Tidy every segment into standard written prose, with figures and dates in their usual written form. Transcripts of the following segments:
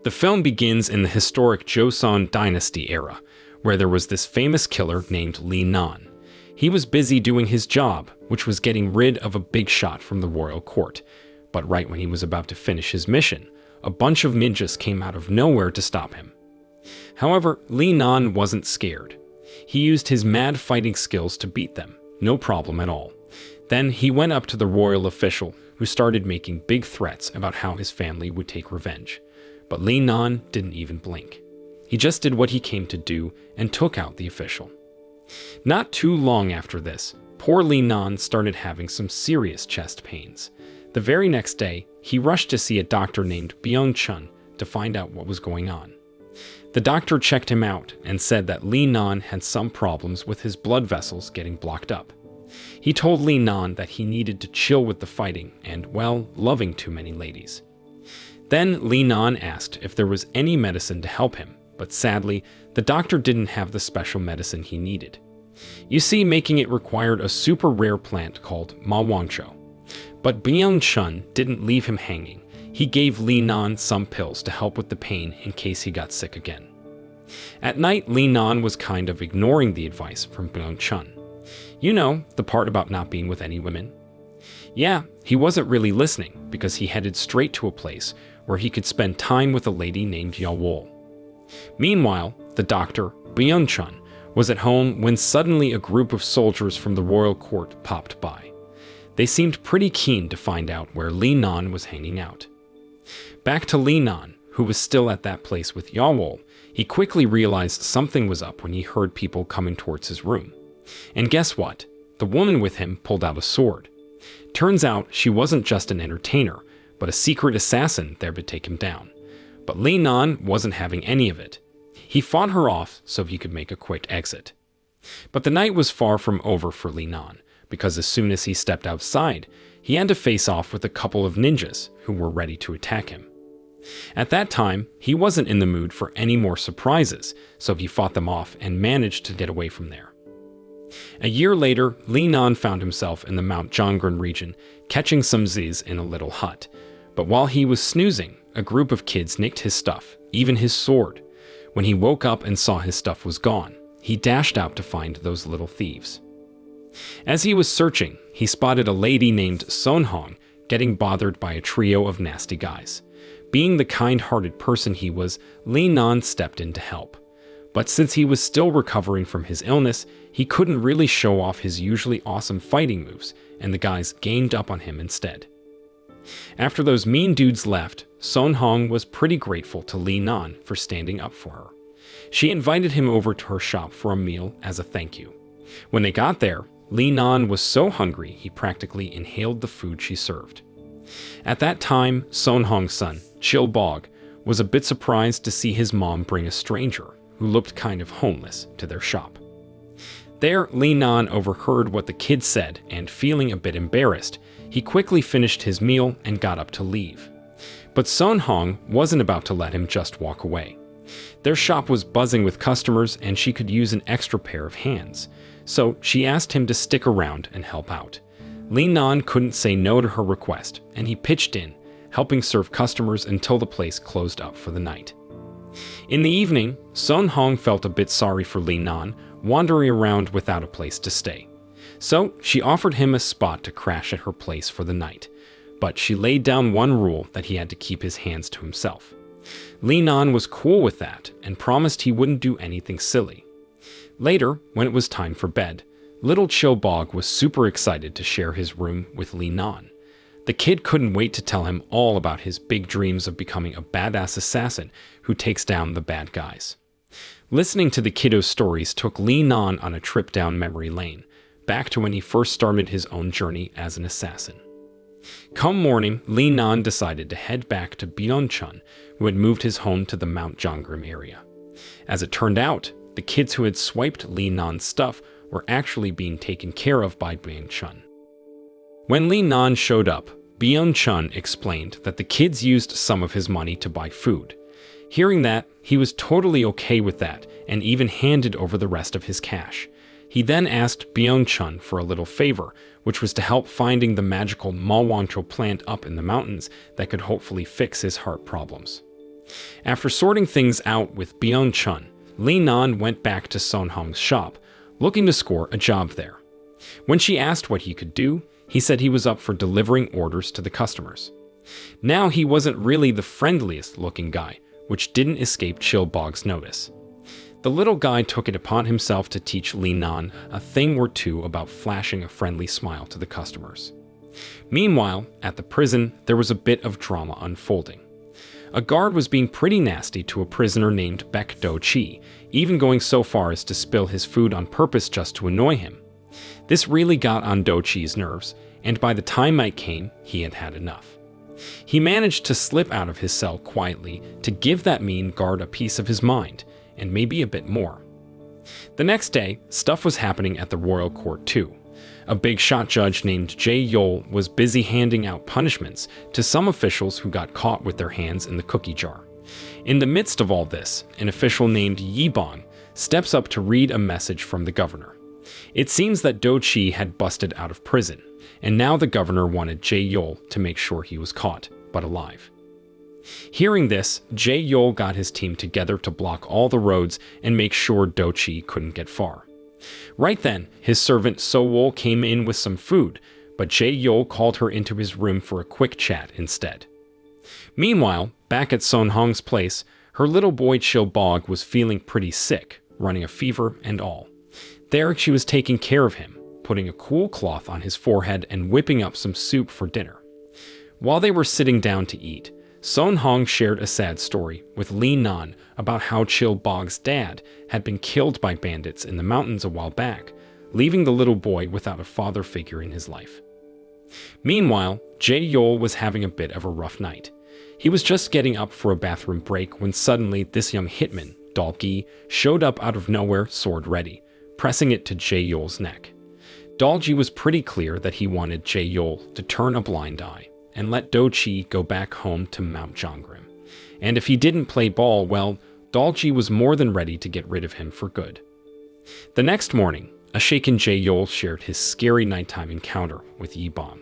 The film begins in the historic Joseon Dynasty era, where there was this famous killer named Lee Nan. He was busy doing his job, which was getting rid of a big shot from the royal court. But right when he was about to finish his mission, a bunch of ninjas came out of nowhere to stop him. However, Lee Nan wasn't scared. He used his mad fighting skills to beat them, no problem at all. Then he went up to the royal official, who started making big threats about how his family would take revenge. But Lee Nan didn't even blink. He just did what he came to do and took out the official. Not too long after this, poor Lee Nan started having some serious chest pains. The very next day, he rushed to see a doctor named Byung-chun to find out what was going on. The doctor checked him out and said that Lee Nan had some problems with his blood vessels getting blocked up. He told Lee Nan that he needed to chill with the fighting and, well, loving too many ladies. Then Lee Nan asked if there was any medicine to help him, but sadly, the doctor didn't have the special medicine he needed. You see, making it required a super rare plant called mawancho. But Byung-chun didn't leave him hanging. He gave Lee Nan some pills to help with the pain in case he got sick again. At night, Lee Nan was kind of ignoring the advice from Byung-chun. You know, the part about not being with any women? Yeah, he wasn't really listening because he headed straight to a place where he could spend time with a lady named Yawol. Meanwhile, the doctor, Byung-chun, was at home when suddenly a group of soldiers from the royal court popped by. They seemed pretty keen to find out where Lee Nan was hanging out. Back to Lee Nan, who was still at that place with Yawol, he quickly realized something was up when he heard people coming towards his room. And guess what? The woman with him pulled out a sword. Turns out she wasn't just an entertainer, but a secret assassin there to take him down. But Lee Nan wasn't having any of it. He fought her off so he could make a quick exit. But the night was far from over for Lee Nan, because as soon as he stepped outside, he had to face off with a couple of ninjas who were ready to attack him. At that time, he wasn't in the mood for any more surprises, so he fought them off and managed to get away from there. A year later, Lee Nan found himself in the Mount Jonggren region, catching some Z's in a little hut. But while he was snoozing, a group of kids nicked his stuff, even his sword. When he woke up and saw his stuff was gone, he dashed out to find those little thieves. As he was searching, he spotted a lady named Sonhong getting bothered by a trio of nasty guys. Being the kind-hearted person he was, Lee Nan stepped in to help. But since he was still recovering from his illness, he couldn't really show off his usually awesome fighting moves, and the guys ganged up on him instead. After those mean dudes left, Sonhong was pretty grateful to Lee Nan for standing up for her. She invited him over to her shop for a meal as a thank you. When they got there, Lee Nan was so hungry he practically inhaled the food she served. At that time, Sonhong's son, Chil-bog, was a bit surprised to see his mom bring a stranger, who looked kind of homeless, to their shop. There, Lee Nan overheard what the kid said, and feeling a bit embarrassed, he quickly finished his meal and got up to leave. But Sonhong wasn't about to let him just walk away. Their shop was buzzing with customers and she could use an extra pair of hands, so she asked him to stick around and help out. Lee Nan couldn't say no to her request, and he pitched in, helping serve customers until the place closed up for the night. In the evening, Sonhong felt a bit sorry for Lee Nan, wandering around without a place to stay. So she offered him a spot to crash at her place for the night, but she laid down one rule that he had to keep his hands to himself. Lee Nan was cool with that and promised he wouldn't do anything silly. Later, when it was time for bed, little Chil-bog was super excited to share his room with Lee Nan. The kid couldn't wait to tell him all about his big dreams of becoming a badass assassin who takes down the bad guys. Listening to the kiddo's stories took Lee Nan on a trip down memory lane, back to when he first started his own journey as an assassin. Come morning, Lee Nan decided to head back to Byung-chun, who had moved his home to the Mount Jonggren area. As it turned out, the kids who had swiped Lee Nan's stuff were actually being taken care of by Byung-chun. When Lee Nan showed up, Byung-chun explained that the kids used some of his money to buy food. Hearing that, he was totally okay with that and even handed over the rest of his cash. He then asked Byung-chun for a little favor, which was to help finding the magical Malwancho plant up in the mountains that could hopefully fix his heart problems. After sorting things out with Byung-chun, Li Nan went back to Son Hong's shop, looking to score a job there. When she asked what he could do, he said he was up for delivering orders to the customers. Now he wasn't really the friendliest looking guy, which didn't escape Chil-bog's notice. The little guy took it upon himself to teach Li Nan a thing or two about flashing a friendly smile to the customers. Meanwhile, at the prison, there was a bit of drama unfolding. A guard was being pretty nasty to a prisoner named Baek Do-chi, even going so far as to spill his food on purpose just to annoy him. This really got on Do-chi's nerves, and by the time night came, he had had enough. He managed to slip out of his cell quietly to give that mean guard a piece of his mind, and maybe a bit more. The next day, stuff was happening at the royal court too. A big shot judge named Jae-yol was busy handing out punishments to some officials who got caught with their hands in the cookie jar. In the midst of all this, an official named Yi-bong steps up to read a message from the governor. It seems that Do-chi had busted out of prison, and now the governor wanted Jae-yol to make sure he was caught, but alive. Hearing this, Jae-yol got his team together to block all the roads and make sure Do-chi couldn't get far. Right then, his servant So-wol came in with some food, but Jae-yol called her into his room for a quick chat instead. Meanwhile, back at Son Hong's place, her little boy Chil-bog was feeling pretty sick, running a fever and all. There, she was taking care of him, putting a cool cloth on his forehead and whipping up some soup for dinner. While they were sitting down to eat, Son Hong shared a sad story with Li Nan about how Chil-bog's dad had been killed by bandits in the mountains a while back, leaving the little boy without a father figure in his life. Meanwhile, Jae-yol was having a bit of a rough night. He was just getting up for a bathroom break when suddenly this young hitman, Dal-gi, showed up out of nowhere, sword ready, pressing it to Jae-yol's neck. Dal-gi was pretty clear that he wanted Jae-yol to turn a blind eye and let Do-chi go back home to Mount Jonggrim. And if he didn't play ball, well, Dal-gi was more than ready to get rid of him for good. The next morning, a shaken Jae-yol shared his scary nighttime encounter with Yi-bong.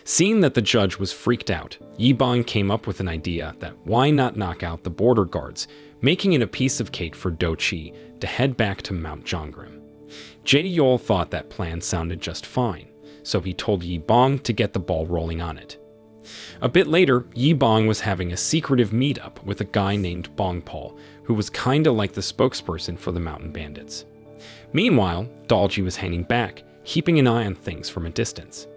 Seeing that the judge was freaked out, Yi-bong came up with an idea that why not knock out the border guards, making it a piece of cake for Do-chi to head back to Mount Jonggrim. Jae-yol thought that plan sounded just fine, so he told Yi-bong to get the ball rolling on it. A bit later, Yi-bong was having a secretive meetup with a guy named Bong-pal, who was kinda like the spokesperson for the mountain bandits. Meanwhile, Dal-gi was hanging back, keeping an eye on things from a distance.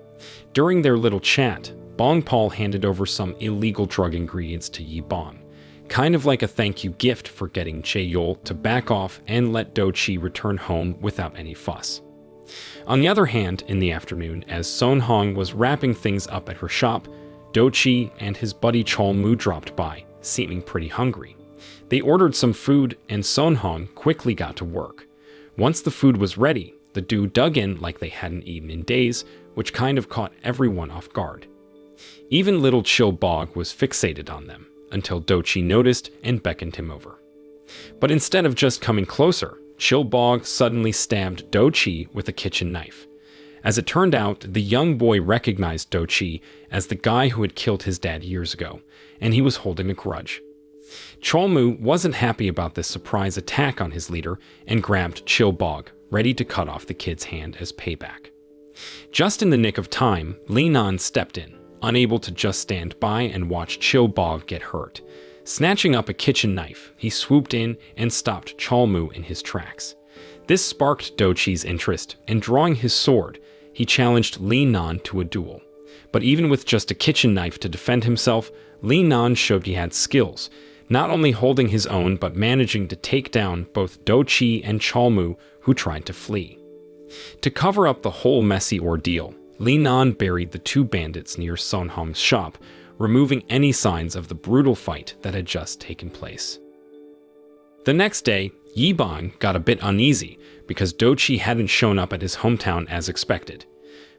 During their little chat, Bong-pal handed over some illegal drug ingredients to Yi-bong, kind of like a thank you gift for getting Jae-yol to back off and let Do-chi return home without any fuss. On the other hand, in the afternoon, as Son Hong was wrapping things up at her shop, Do-chi and his buddy Chol-mu dropped by, seeming pretty hungry. They ordered some food, and Son Hong quickly got to work. Once the food was ready, the duo dug in like they hadn't eaten in days, which kind of caught everyone off guard. Even little Chil-bog was fixated on them, until Do-chi noticed and beckoned him over. But instead of just coming closer, Chil-bog suddenly stabbed Do-chi with a kitchen knife. As it turned out, the young boy recognized Do-chi as the guy who had killed his dad years ago, and he was holding a grudge. Chol-mu wasn't happy about this surprise attack on his leader and grabbed Chil-bog, ready to cut off the kid's hand as payback. Just in the nick of time, Li Nan stepped in, unable to just stand by and watch Chil-bog get hurt. Snatching up a kitchen knife, he swooped in and stopped Chol-mu in his tracks. This sparked Do-chi's interest, and drawing his sword, he challenged Li Nan to a duel. But even with just a kitchen knife to defend himself, Li Nan showed he had skills, not only holding his own but managing to take down both Do-chi and Chol-mu, who tried to flee. To cover up the whole messy ordeal, Li Nan buried the two bandits near Son Hong's shop, removing any signs of the brutal fight that had just taken place. The next day, Yi-bong got a bit uneasy because Do-chi hadn't shown up at his hometown as expected.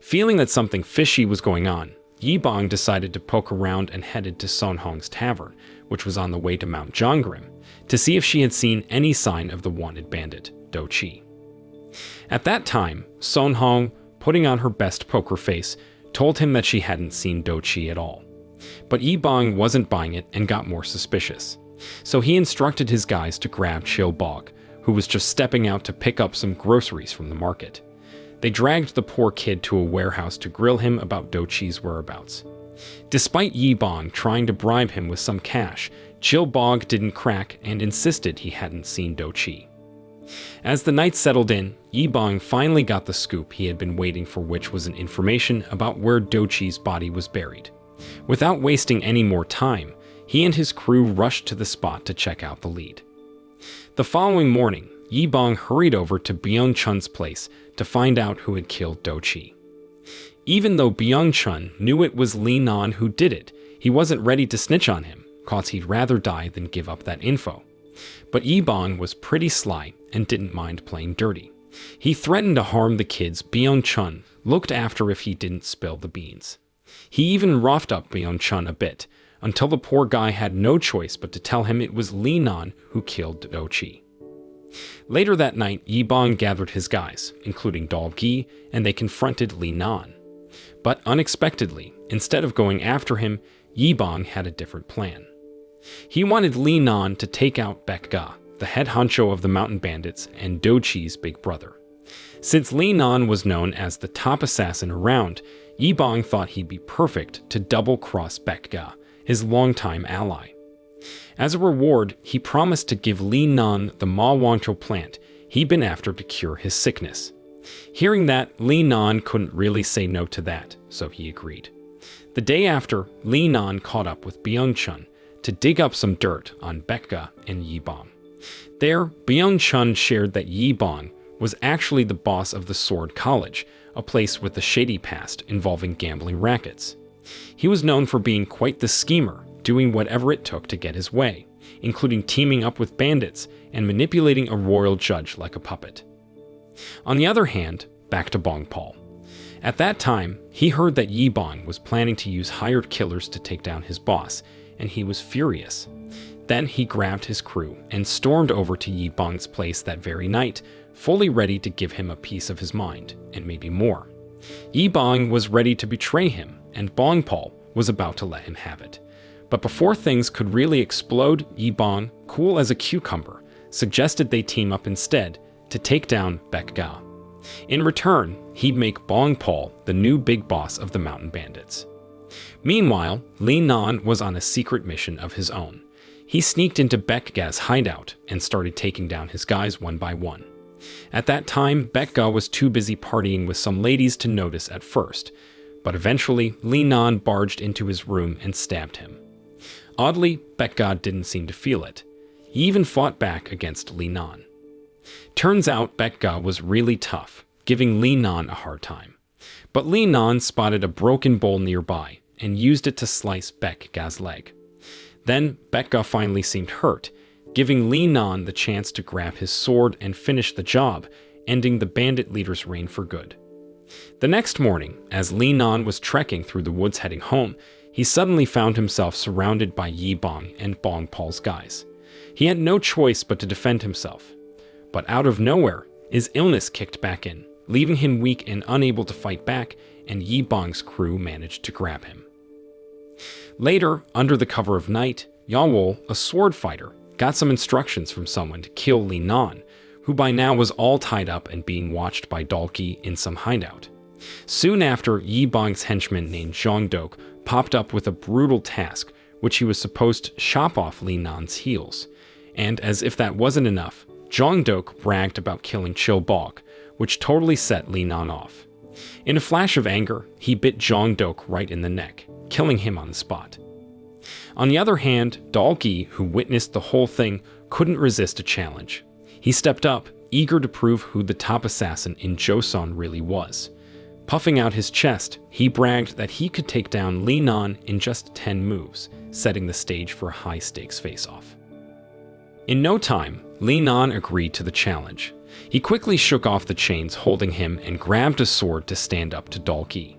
Feeling that something fishy was going on, Yi-bong decided to poke around and headed to Son Hong's tavern, which was on the way to Mount Jonggrim, to see if she had seen any sign of the wanted bandit, Do-chi. At that time, Son Hong, putting on her best poker face, told him that she hadn't seen Do-chi at all. But Yi-bong wasn't buying it and got more suspicious. So he instructed his guys to grab Chil Bog, who was just stepping out to pick up some groceries from the market. They dragged the poor kid to a warehouse to grill him about Do Chi's whereabouts. Despite Yi Bong trying to bribe him with some cash, Chil Bog didn't crack and insisted he hadn't seen Do Chi. As the night settled in, Yi Bong finally got the scoop he had been waiting for, which was an information about where Do Chi's body was buried. Without wasting any more time, he and his crew rushed to the spot to check out the lead. The following morning, Yi Bong hurried over to Byung Chun's place to find out who had killed Do Chi. Even though Byung Chun knew it was Li Nan who did it, he wasn't ready to snitch on him, cause he'd rather die than give up that info. But Yi Bong was pretty sly and didn't mind playing dirty. He threatened to harm the kids Byung Chun looked after if he didn't spill the beans. He even roughed up Byung Chun a bit, until the poor guy had no choice but to tell him it was Li Nan who killed Do Chi. Later that night, Yi Bong gathered his guys, including Dal Gi, and they confronted Li Nan. But unexpectedly, instead of going after him, Yi Bong had a different plan. He wanted Li Nan to take out Baek Ga, the head honcho of the mountain bandits and Do Chi's big brother. Since Li Nan was known as the top assassin around, Yi Bong thought he'd be perfect to double-cross Baek Ga, his longtime ally. As a reward, he promised to give Li Nan the Ma Wangcho plant he'd been after to cure his sickness. Hearing that, Li Nan couldn't really say no to that, so he agreed. The day after, Li Nan caught up with Byung Chun to dig up some dirt on Baek Ga and Yi Bong. There, Byung Chun shared that Yi Bong was actually the boss of the Sword College, a place with a shady past involving gambling rackets. He was known for being quite the schemer, doing whatever it took to get his way, including teaming up with bandits and manipulating a royal judge like a puppet. On the other hand, back to Bong Paul. At that time, he heard that Yi Bong was planning to use hired killers to take down his boss, and he was furious. Then he grabbed his crew and stormed over to Yi Bong's place that very night, fully ready to give him a piece of his mind, and maybe more. Yi Bong was ready to betray him, and Bong Paul was about to let him have it. But before things could really explode, Yi Bong, cool as a cucumber, suggested they team up instead to take down Baek Ga. In return, he'd make Bong Paul the new big boss of the mountain bandits. Meanwhile, Li Nan was on a secret mission of his own. He sneaked into Baek Ga's hideout and started taking down his guys one by one. At that time, Baek Ga was too busy partying with some ladies to notice at first, but eventually Li Nan barged into his room and stabbed him. Oddly, Baek Ga didn't seem to feel it. He even fought back against Li Nan. Turns out Baek Ga was really tough, giving Li Nan a hard time. But Li Nan spotted a broken bowl nearby and used it to slice Baek Ga's leg. Then Baek Ga finally seemed hurt, giving Li Nan the chance to grab his sword and finish the job, ending the bandit leader's reign for good. The next morning, as Li Nan was trekking through the woods heading home, he suddenly found himself surrounded by Yi Bong and Bong Paul's guys. He had no choice but to defend himself. But out of nowhere, his illness kicked back in, leaving him weak and unable to fight back, and Yi Bong's crew managed to grab him. Later, under the cover of night, Yawol, a sword fighter, got some instructions from someone to kill Li Nan, who by now was all tied up and being watched by Dalki in some hideout. Soon after, Yi Bong's henchman named Zhang Dok popped up with a brutal task, which he was supposed to chop off Li Nan's heels. And as if that wasn't enough, Zhang Dok bragged about killing Chil Bog, which totally set Li Nan off. In a flash of anger, he bit Zhang Dok right in the neck, killing him on the spot. On the other hand, Dalki, who witnessed the whole thing, couldn't resist a challenge. He stepped up, eager to prove who the top assassin in Joseon really was. Puffing out his chest, he bragged that he could take down Li Nan in just 10 moves, setting the stage for a high-stakes face-off. In no time, Li Nan agreed to the challenge. He quickly shook off the chains holding him and grabbed a sword to stand up to Dalki.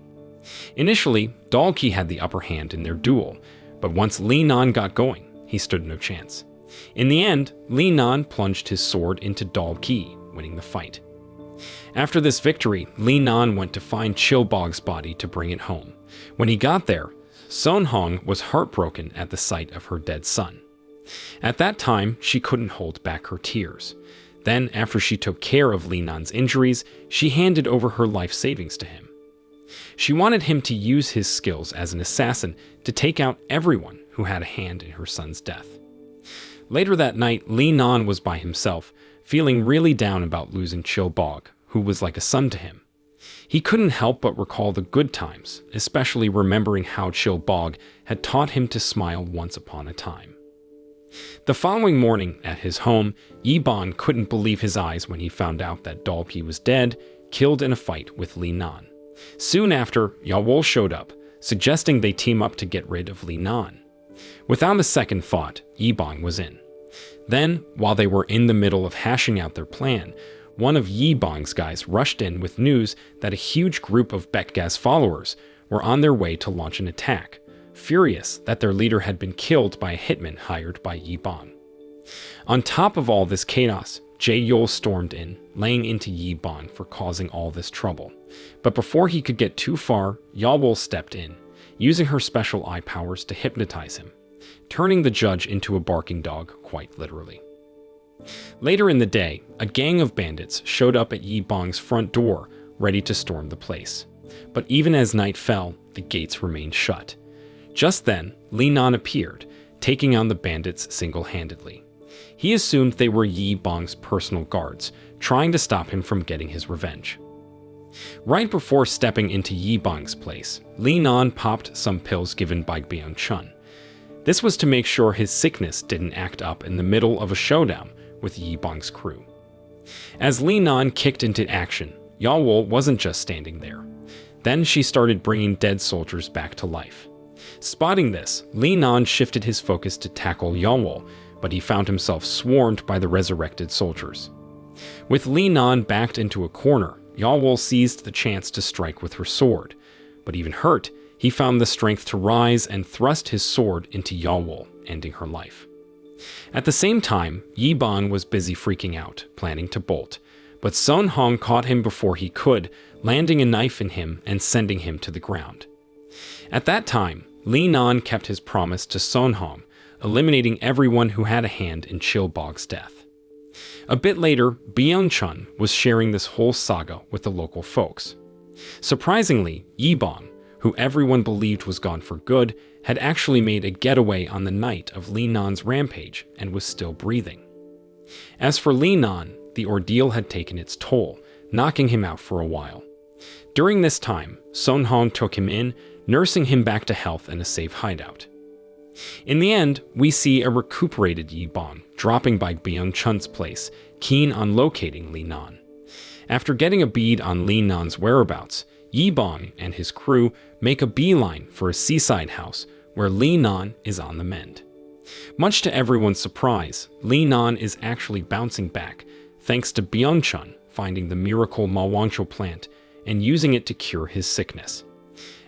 Initially, Dalki had the upper hand in their duel, but once Li Nan got going, he stood no chance. In the end, Li Nan plunged his sword into Dalki, winning the fight. After this victory, Li Nan went to find Chil Bog's body to bring it home. When he got there, Son Hong was heartbroken at the sight of her dead son. At that time, she couldn't hold back her tears. Then, after she took care of Li Nan's injuries, she handed over her life savings to him. She wanted him to use his skills as an assassin to take out everyone who had a hand in her son's death. Later that night, Li Nan was by himself, feeling really down about losing Chill Bog, who was like a son to him. He couldn't help but recall the good times, especially remembering how Chill Bog had taught him to smile once upon a time. The following morning, at his home, Yi Ban couldn't believe his eyes when he found out that Dalpi was dead, killed in a fight with Li Nan. Soon after, Yawol showed up, suggesting they team up to get rid of Li Nan. Without a second thought, Yi Ban was in. Then, while they were in the middle of hashing out their plan, one of Yi Bang's guys rushed in with news that a huge group of Betgaz followers were on their way to launch an attack, furious that their leader had been killed by a hitman hired by Yi Bang. On top of all this chaos, Jae-yol stormed in, laying into Yi Bang for causing all this trouble. But before he could get too far, Yawol stepped in, using her special eye powers to hypnotize him, turning the judge into a barking dog, quite literally. Later in the day, a gang of bandits showed up at Yi Bang's front door, ready to storm the place. But even as night fell, the gates remained shut. Just then, Li Nan appeared, taking on the bandits single-handedly. He assumed they were Yi Bang's personal guards, trying to stop him from getting his revenge. Right before stepping into Yi Bang's place, Li Nan popped some pills given by Byung-chun. This was to make sure his sickness didn't act up in the middle of a showdown with Yi Bang's crew. As Li Nan kicked into action, Yawol wasn't just standing there. Then she started bringing dead soldiers back to life. Spotting this, Li Nan shifted his focus to tackle Yawol, but he found himself swarmed by the resurrected soldiers. With Li Nan backed into a corner, Yawol seized the chance to strike with her sword. But even hurt, he found the strength to rise and thrust his sword into Yawol, ending her life. At the same time, Yi Ban was busy freaking out, planning to bolt. But Son Hong caught him before he could, landing a knife in him and sending him to the ground. At that time, Li Nan kept his promise to Son Hong, eliminating everyone who had a hand in Chill Bog's death. A bit later, Byung-chun was sharing this whole saga with the local folks. Surprisingly, Yi Bang, who everyone believed was gone for good, had actually made a getaway on the night of Li Nan's rampage and was still breathing. As for Li Nan, the ordeal had taken its toll, knocking him out for a while. During this time, Son Hong took him in, nursing him back to health and a safe hideout. In the end, we see a recuperated Yi Bang dropping by Byung-chun's place, keen on locating Li Nan. After getting a bead on Li Nan's whereabouts, Yi Bang and his crew make a beeline for a seaside house where Li Nan is on the mend. Much to everyone's surprise, Li Nan is actually bouncing back, thanks to Byung-chun finding the miracle Mawangcho plant and using it to cure his sickness.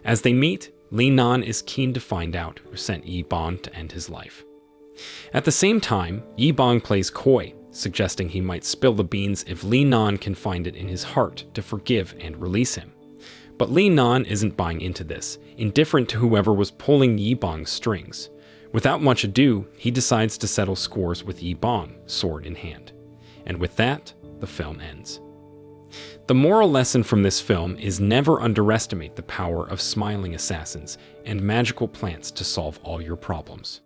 As they meet, Li Nan is keen to find out who sent Yi Bang to end his life. At the same time, Yi Bang plays coy, suggesting he might spill the beans if Li Nan can find it in his heart to forgive and release him. But Li Nan isn't buying into this, indifferent to whoever was pulling Yi Bang's strings. Without much ado, he decides to settle scores with Yi Bang, sword in hand. And with that, the film ends. The moral lesson from this film is never underestimate the power of smiling assassins and magical plants to solve all your problems.